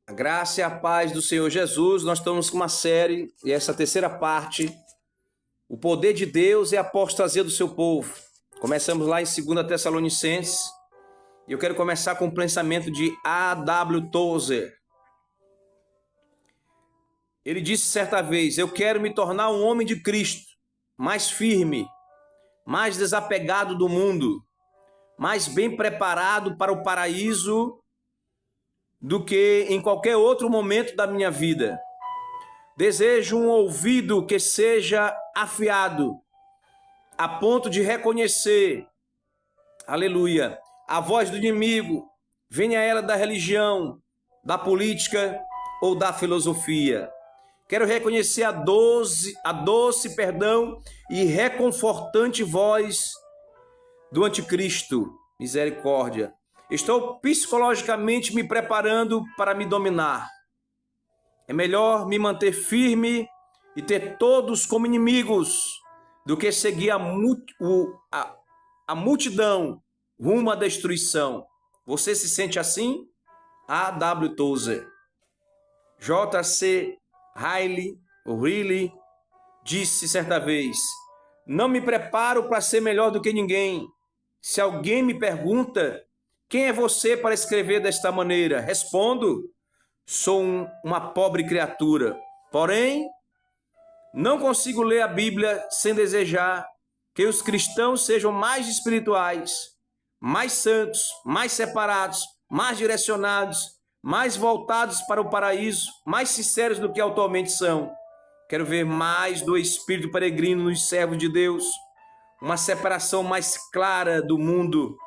A graça e a paz do Senhor Jesus. Nós estamos com uma série, e essa terceira parte, o poder de Deus e a apostasia do seu povo. Começamos lá em 2 Tessalonicenses, e eu quero começar com o pensamento de A.W. Tozer. Ele disse certa vez: eu quero me tornar um homem de Cristo, mais firme, mais desapegado do mundo, mais bem preparado para o paraíso do que em qualquer outro momento da minha vida. Desejo um ouvido que seja afiado, a ponto de reconhecer, aleluia, a voz do inimigo, venha ela da religião, da política ou da filosofia. Quero reconhecer a doce, e reconfortante voz do anticristo. Misericórdia. Estou psicologicamente me preparando para me dominar. É melhor me manter firme e ter todos como inimigos do que seguir a multidão rumo à destruição. Você se sente assim? A.W. Tozer. J.C. Riley disse certa vez: não me preparo para ser melhor do que ninguém. Se alguém me pergunta: quem é você para escrever desta maneira? Respondo: sou uma pobre criatura. Porém, não consigo ler a Bíblia sem desejar que os cristãos sejam mais espirituais, mais santos, mais separados, mais direcionados, mais voltados para o paraíso, mais sinceros do que atualmente são. Quero ver mais do espírito peregrino nos servos de Deus, uma separação mais clara do mundo,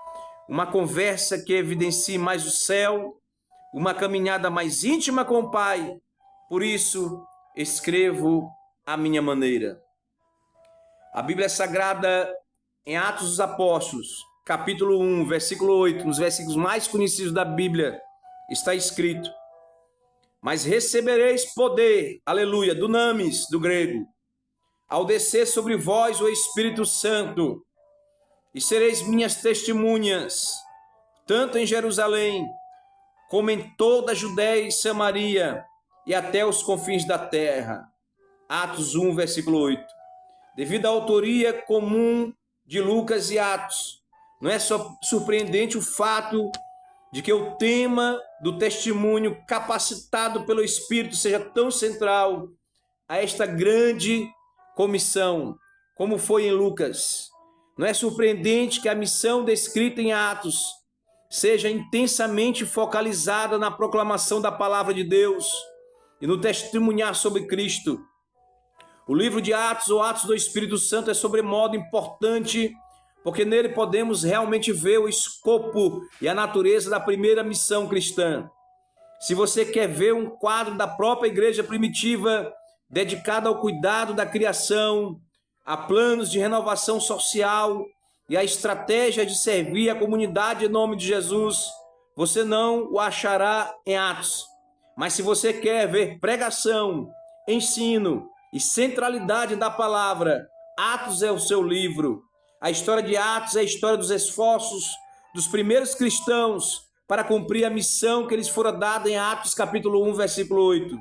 uma conversa que evidencie mais o céu, uma caminhada mais íntima com o Pai. Por isso, escrevo à minha maneira. A Bíblia Sagrada, em Atos dos Apóstolos, capítulo 1, versículo 8, nos versículos mais conhecidos da Bíblia, está escrito: mas recebereis poder, aleluia, dunamis, do grego, ao descer sobre vós o Espírito Santo, e sereis minhas testemunhas, tanto em Jerusalém, como em toda a Judéia e Samaria, e até os confins da terra. Atos 1, versículo 8. Devido à autoria comum de Lucas e Atos, não é só surpreendente o fato de que o tema do testemunho capacitado pelo Espírito seja tão central a esta grande comissão, como foi em Lucas. Não é surpreendente que a missão descrita em Atos seja intensamente focalizada na proclamação da palavra de Deus e no testemunhar sobre Cristo. O livro de Atos, ou Atos do Espírito Santo, é sobremodo importante, porque nele podemos realmente ver o escopo e a natureza da primeira missão cristã. Se você quer ver um quadro da própria igreja primitiva, dedicada ao cuidado da criação, a planos de renovação social e a estratégia de servir a comunidade em nome de Jesus, você não o achará em Atos. Mas se você quer ver pregação, ensino e centralidade da palavra, Atos é o seu livro. A história de Atos é a história dos esforços dos primeiros cristãos para cumprir a missão que lhes fora dada em Atos capítulo 1, versículo 8.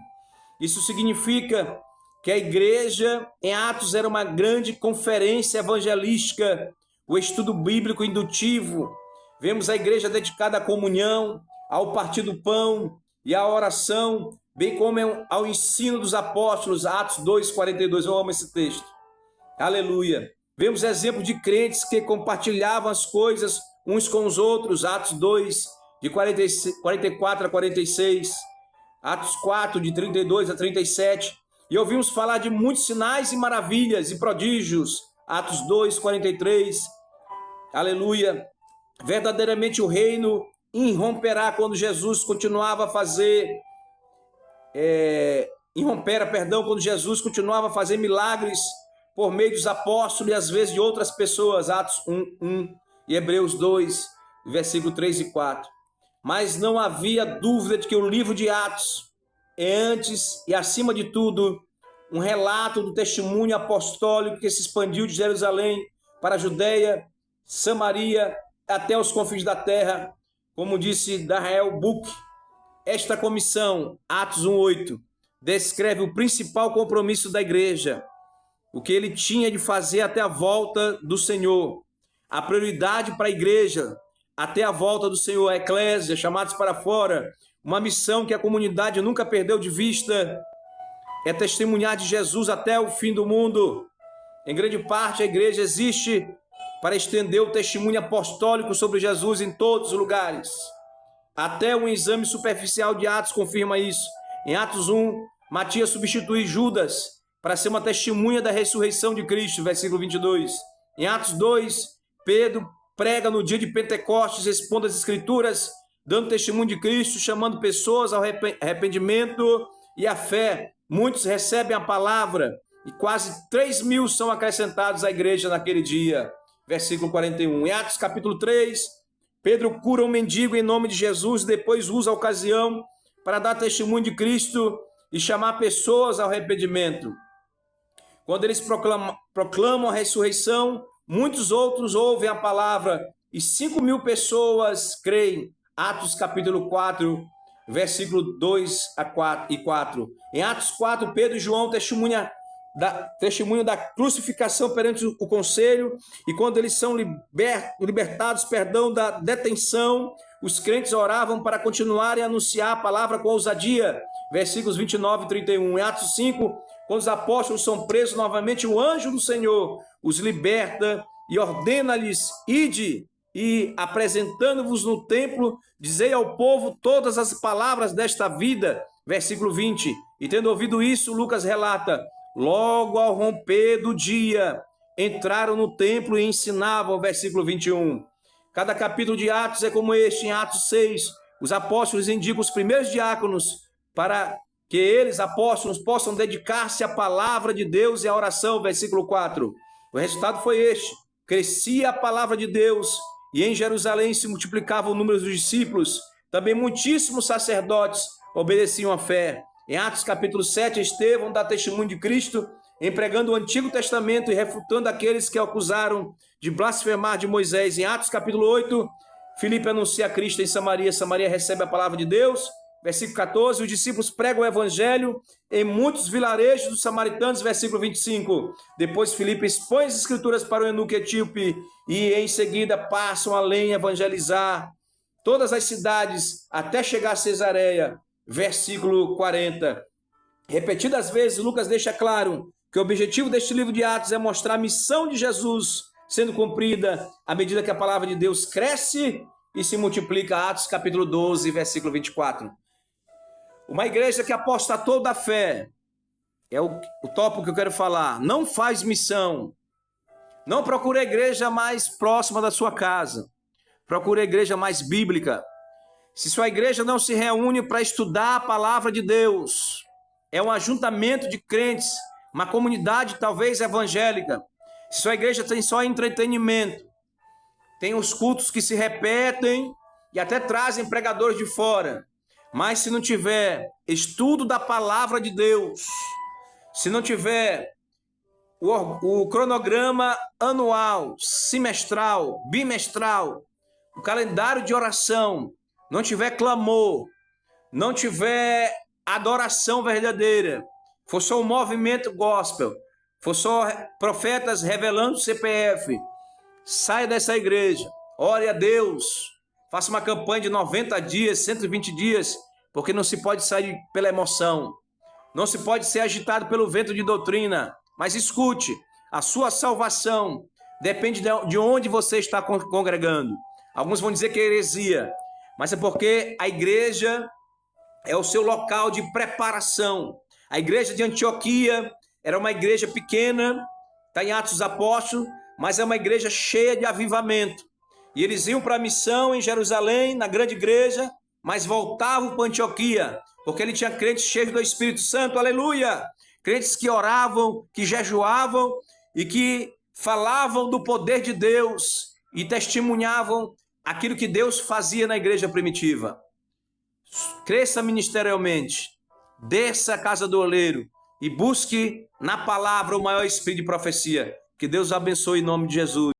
Isso significa que a igreja em Atos era uma grande conferência evangelística, o estudo bíblico indutivo. Vemos a igreja dedicada à comunhão, ao partir do pão e à oração, bem como ao ensino dos apóstolos, Atos 2:42. Eu amo esse texto. Aleluia. Vemos exemplos de crentes que compartilhavam as coisas uns com os outros, Atos 2, de 44 a 46, Atos 4, de 32 a 37. E ouvimos falar de muitos sinais e maravilhas e prodígios, Atos 2, 43. Aleluia. Verdadeiramente o reino irromperá quando Jesus continuava a fazer... quando Jesus continuava a fazer milagres por meio dos apóstolos e às vezes de outras pessoas, Atos 1 e Hebreus 2, versículo 3 e 4. Mas não havia dúvida de que o livro de Atos é antes e acima de tudo um relato do testemunho apostólico que se expandiu de Jerusalém para a Judéia, Samaria, até os confins da terra, como disse Darrell Book. Esta comissão, Atos 1:8, descreve o principal compromisso da igreja, o que ele tinha de fazer até a volta do Senhor. A prioridade para a igreja até a volta do Senhor, a eclésia, chamados para fora, uma missão que a comunidade nunca perdeu de vista, é testemunhar de Jesus até o fim do mundo. Em grande parte, a igreja existe para estender o testemunho apostólico sobre Jesus em todos os lugares. Até um exame superficial de Atos confirma isso. Em Atos 1, Matias substitui Judas para ser uma testemunha da ressurreição de Cristo, versículo 22. Em Atos 2, Pedro prega no dia de Pentecostes, expondo as Escrituras, dando testemunho de Cristo, chamando pessoas ao arrependimento e à fé. Muitos recebem a palavra e quase 3.000 são acrescentados à igreja naquele dia. Versículo 41. Em Atos capítulo 3, Pedro cura um mendigo em nome de Jesus e depois usa a ocasião para dar testemunho de Cristo e chamar pessoas ao arrependimento. Quando eles proclamam a ressurreição, muitos outros ouvem a palavra e 5.000 pessoas creem. Atos capítulo 4, versículo 2 e 4. Em Atos 4, Pedro e João testemunho da crucificação perante o conselho, e quando eles são libertados da detenção, os crentes oravam para continuarem a anunciar a palavra com ousadia. Versículos 29 e 31. Em Atos 5, quando os apóstolos são presos novamente, o anjo do Senhor os liberta e ordena-lhes: ide, e apresentando-vos no templo, dizei ao povo todas as palavras desta vida. Versículo 20. E tendo ouvido isso, Lucas relata: logo ao romper do dia, entraram no templo e ensinavam. Versículo 21. Cada capítulo de Atos é como este. Em Atos 6, os apóstolos indicam os primeiros diáconos para que eles, apóstolos, possam dedicar-se à palavra de Deus e à oração. Versículo 4. O resultado foi este: crescia a palavra de Deus e em Jerusalém se multiplicava o número dos discípulos. Também muitíssimos sacerdotes obedeciam à fé. Em Atos capítulo 7, Estevão dá testemunho de Cristo, empregando o Antigo Testamento e refutando aqueles que o acusaram de blasfemar de Moisés. Em Atos capítulo 8, Filipe anuncia a Cristo em Samaria. Samaria recebe a palavra de Deus. Versículo 14, os discípulos pregam o evangelho em muitos vilarejos dos samaritanos. Versículo 25, depois Filipe expõe as escrituras para o eunuco etíope e em seguida passam além a evangelizar todas as cidades até chegar a Cesareia. Versículo 40. Repetidas vezes, Lucas deixa claro que o objetivo deste livro de Atos é mostrar a missão de Jesus sendo cumprida à medida que a palavra de Deus cresce e se multiplica. Atos capítulo 12, versículo 24. Uma igreja que apostatou da fé, é o tópico que eu quero falar, não faz missão. Não procure a igreja mais próxima da sua casa. Procure a igreja mais bíblica. Se sua igreja não se reúne para estudar a palavra de Deus, é um ajuntamento de crentes, uma comunidade talvez evangélica. Se sua igreja tem só entretenimento, tem os cultos que se repetem e até trazem pregadores de fora, mas se não tiver estudo da palavra de Deus, se não tiver o cronograma anual, semestral, bimestral, o calendário de oração, não tiver clamor, não tiver adoração verdadeira, for só um movimento gospel, for só profetas revelando o CPF, saia dessa igreja, ore a Deus, faça uma campanha de 90 dias, 120 dias, porque não se pode sair pela emoção, não se pode ser agitado pelo vento de doutrina, mas escute, a sua salvação depende de onde você está congregando. Alguns vão dizer que é heresia, mas é porque a igreja é o seu local de preparação. A igreja de Antioquia era uma igreja pequena, está em Atos dos Apóstolos, mas é uma igreja cheia de avivamento. E eles iam para a missão em Jerusalém, na grande igreja, mas voltavam para Antioquia, porque ele tinha crentes cheios do Espírito Santo, aleluia! Crentes que oravam, que jejuavam e que falavam do poder de Deus e testemunhavam aquilo que Deus fazia na igreja primitiva. Cresça ministerialmente, desça a casa do oleiro e busque na palavra o maior espírito de profecia. Que Deus abençoe em nome de Jesus.